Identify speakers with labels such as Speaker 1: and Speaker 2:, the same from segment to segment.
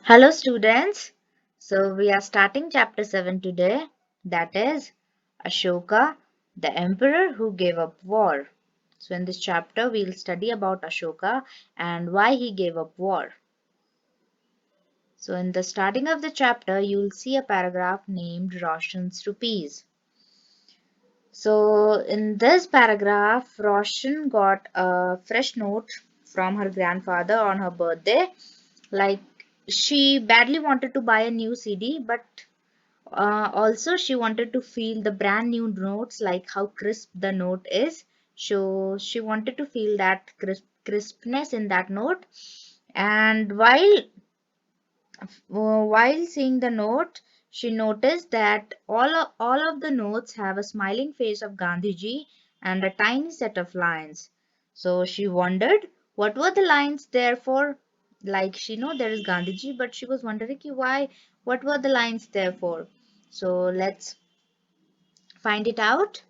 Speaker 1: Hello students. So we are starting chapter 7 today, that is Ashoka, the emperor who gave up war. So in this chapter we'll study about Ashoka and why he gave up war. So in the starting of the chapter you'll see a paragraph named Roshan's rupees. So in this paragraph Roshan got a fresh note from her grandfather on her birthday. Like she badly wanted to buy a new CD, but also she wanted to feel the brand new notes, like how crisp the note is. So she wanted to feel that crispness in that note. And while seeing the note, she noticed that all of the notes have a smiling face of Gandhiji and a tiny set of lines. So she wondered what were the lines there for. Like she know there is Gandhiji, but she was wondering ki why, what were the lines there for. So let's find it out.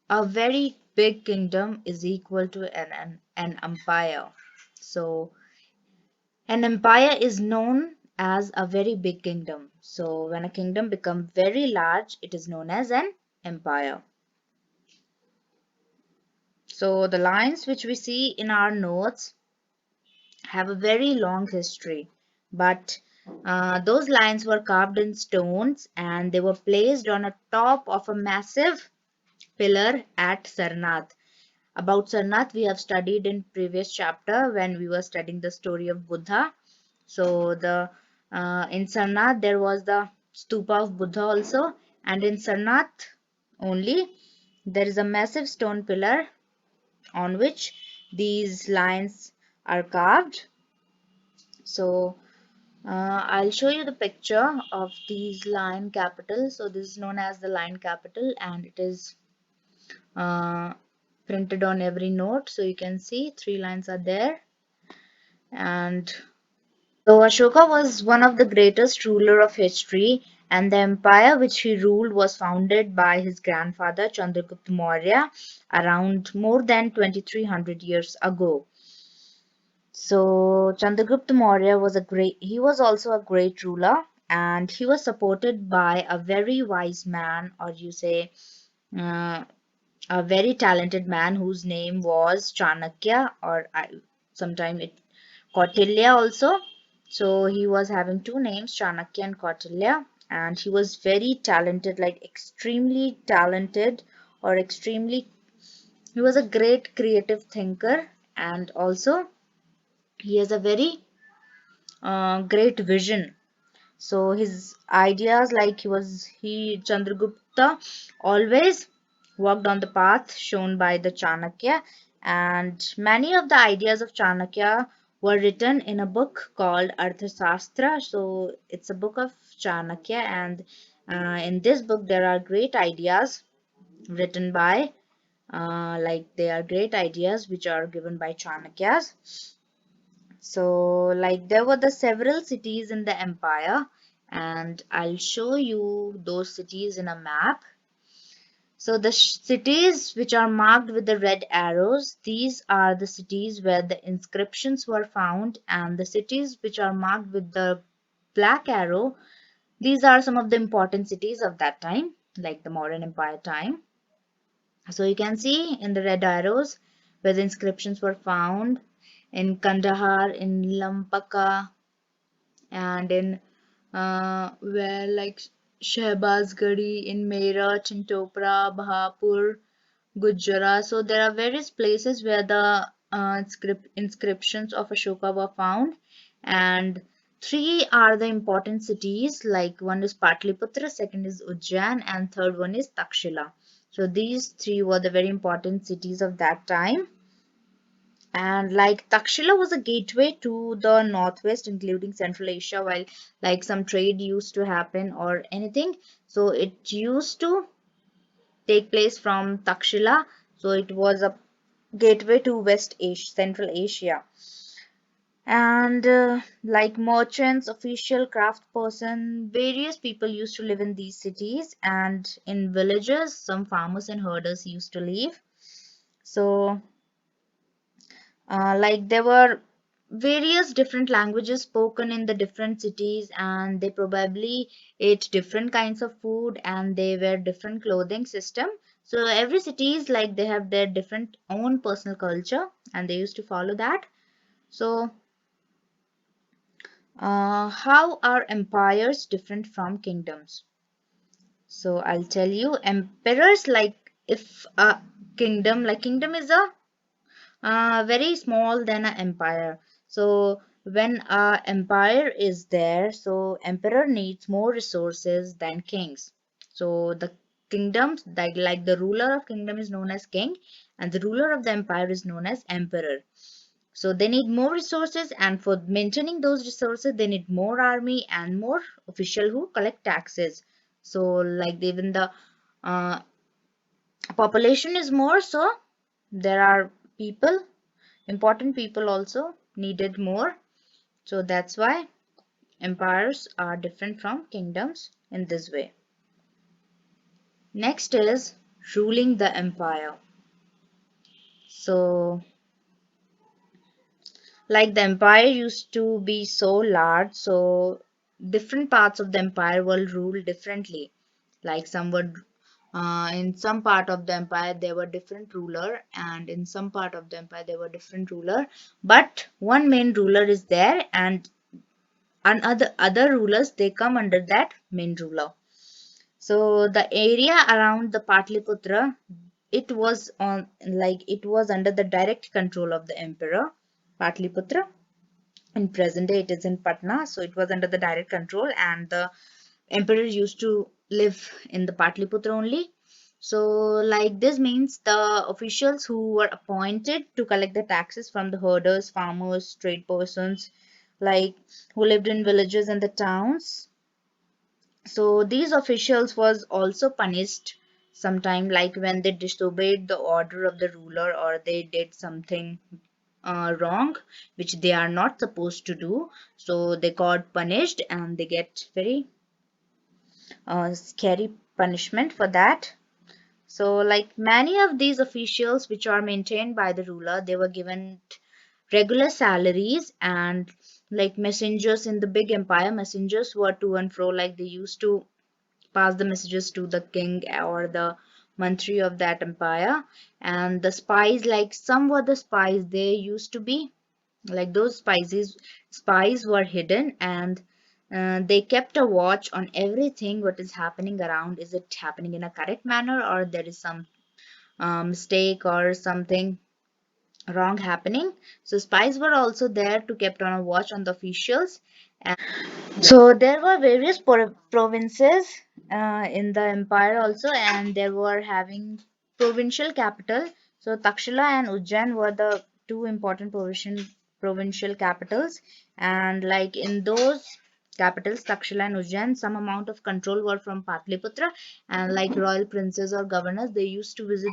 Speaker 1: A very big kingdom is equal to an empire. So an empire is known as a very big kingdom. So when a kingdom becomes very large, it is known as an empire. So the lines which we see in our notes have a very long history, but those lines were carved in stones and they were placed on a top of a massive pillar at Sarnath. About Sarnath, we have studied in previous chapter when we were studying the story of Buddha. So the in Sarnath there was the stupa of Buddha also, and in Sarnath only there is a massive stone pillar on which these lines are carved. So I'll show you the picture of these line capitals. So this is known as the line capital, and it is uh, printed on every note. So you can see three lines are there. And so Ashoka was one of the greatest ruler of history, and the empire which he ruled was founded by his grandfather Chandragupta Maurya around more than 2300 years ago. So Chandragupta Maurya was he was also a great ruler, and he was supported by a very wise man, or you say uh, a very talented man whose name was Chanakya, or sometime it Kautilya also. So he was having two names, Chanakya and Kautilya, and he was very talented, like extremely talented, or extremely. He was a great creative thinker, and also he has a very great vision. So his ideas, like he Chandragupta always walked on the path shown by the Chanakya, and many of the ideas of Chanakya were written in a book called Arthashastra. So it's a book of Chanakya, and in this book there are great ideas written by like they are great ideas which are given by Chanakyas. So, like, there were the several cities in the empire, and I'll show you those cities in a map. So, the cities which are marked with the red arrows, these are the cities where the inscriptions were found, and the cities which are marked with the black arrow, these are some of the important cities of that time, like the Mauryan Empire time. So, you can see in the red arrows where the inscriptions were found in Kandahar, in Lampaka, and in where like Shehbazgari, in Meerut, in Topra, Bahapur, Gujjara. So there are various places where the inscriptions of Ashoka were found, and three are the important cities. Like one is Patliputra, second is Ujjain, and third one is Takshila. So these three were the very important cities of that time. And like Takshila was a gateway to the northwest, including Central Asia, while like some trade used to happen or anything. So it used to take place from Takshila. So it was a gateway to West Asia, Central Asia. And like merchants, official craft person, various people used to live in these cities, and in villages, some farmers and herders used to live. So like there were various different languages spoken in the different cities, and they probably ate different kinds of food, and they wear different clothing system. So every city is like they have their different own personal culture, and they used to follow that. So how are empires different from kingdoms? So I'll tell you, emperors, like if a kingdom is a very small than an empire. So when a empire is there, so emperor needs more resources than kings. So the kingdoms, like the ruler of kingdom is known as king, and the ruler of the empire is known as emperor. So they need more resources, and for maintaining those resources, they need more army and more official who collect taxes. So like even the uh, population is more, so there are people, important people also needed more. So that's why empires are different from kingdoms in this way. Next is ruling the empire. So like the empire used to be so large, so different parts of the empire were ruled differently. Like some were in some part of the empire there were different ruler, and in some part of the empire there were different ruler, but one main ruler is there, and other rulers they come under that main ruler. So the area around the Patliputra, it was on like it was under the direct control of the emperor. Patliputra in present day it is in Patna, so it was under the direct control, and the emperor used to live in the Patliputra only. So like this means the officials who were appointed to collect the taxes from the herders, farmers, trade persons, like who lived in villages and the towns. So these officials was also punished sometime, like when they disobeyed the order of the ruler, or they did something wrong which they are not supposed to do. So they got punished, and they get very scary punishment for that. So like many of these officials which are maintained by the ruler, they were given regular salaries, and like messengers in the big empire, messengers were to and fro, like they used to pass the messages to the king or the mantri of that empire. And the spies, like some were the spies, they used to be like those spies were hidden, and they kept a watch on everything what is happening around. Is it happening in a correct manner, or there is some mistake or something wrong happening? So spies were also there to kept on a watch on the officials. So there were various provinces in the empire also, and they were having provincial capital. So Takshila and Ujjain were the two important provincial capitals, and like in those capitals, Takshila and Ujjain, some amount of control were from Patliputra, and like royal princes or governors, they used to visit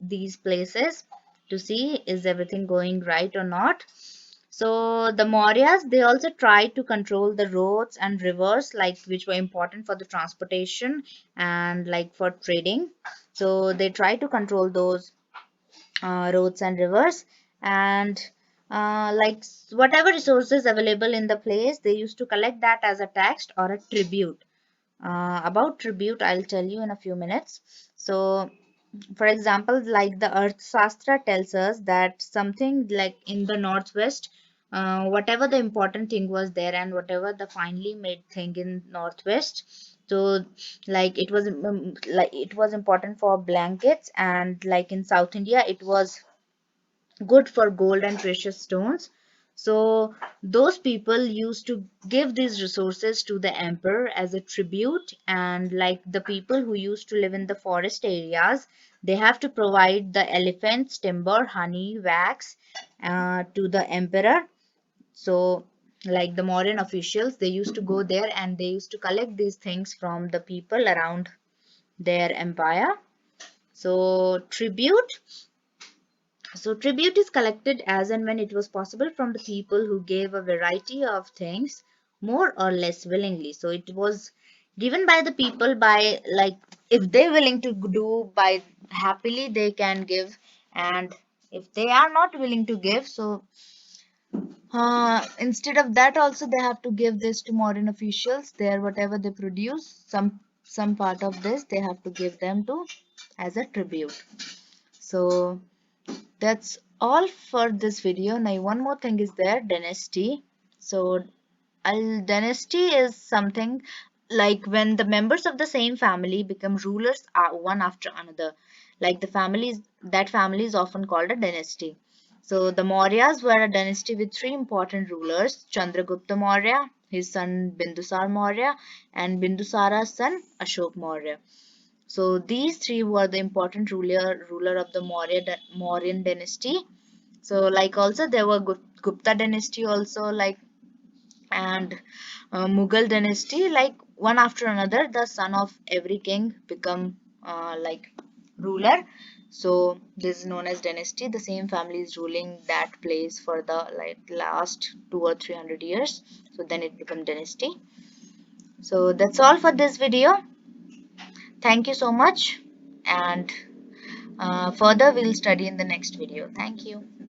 Speaker 1: these places to see is everything going right or not. So the Mauryas, they also tried to control the roads and rivers, like which were important for the transportation and like for trading. So they tried to control those roads and rivers, and whatever resources available in the place, they used to collect that as a tax or a tribute. About tribute, I'll tell you in a few minutes. So for example, like the earth sastra tells us that something like in the northwest, whatever the important thing was there, and whatever the finely made thing in northwest, so like it was important for blankets, and like in south India it was good for gold and precious stones. So those people used to give these resources to the emperor as a tribute, and like the people who used to live in the forest areas, they have to provide the elephants, timber, honey, wax to the emperor. So like the Mauryan officials, they used to go there, and they used to collect these things from the people around their empire. So tribute is collected as and when it was possible from the people who gave a variety of things more or less willingly. So it was given by the people by like if they're willing to do by happily they can give, and if they are not willing to give, so Instead of that, also they have to give this to Mauryan officials. There, whatever they produce, some part of this they have to give them to as a tribute. So that's all for this video. Now, one more thing is there, dynasty. So Al dynasty is something like when the members of the same family become rulers one after another. Like the families, that family is often called a dynasty. So the Mauryas were a dynasty with three important rulers: Chandragupta Maurya, his son Bindusar Maurya, and Bindusara's son Ashok Maurya. So these three were the important ruler of the Mauryan dynasty. So like also there were Gupta dynasty also, like, and Mughal dynasty, like one after another the son of every king become like ruler. So this is known as dynasty. The same family is ruling that place for the like last 200 or 300 years, so then it become dynasty. So that's all for this video. Thank you so much, and further we'll study in the next video. Thank you.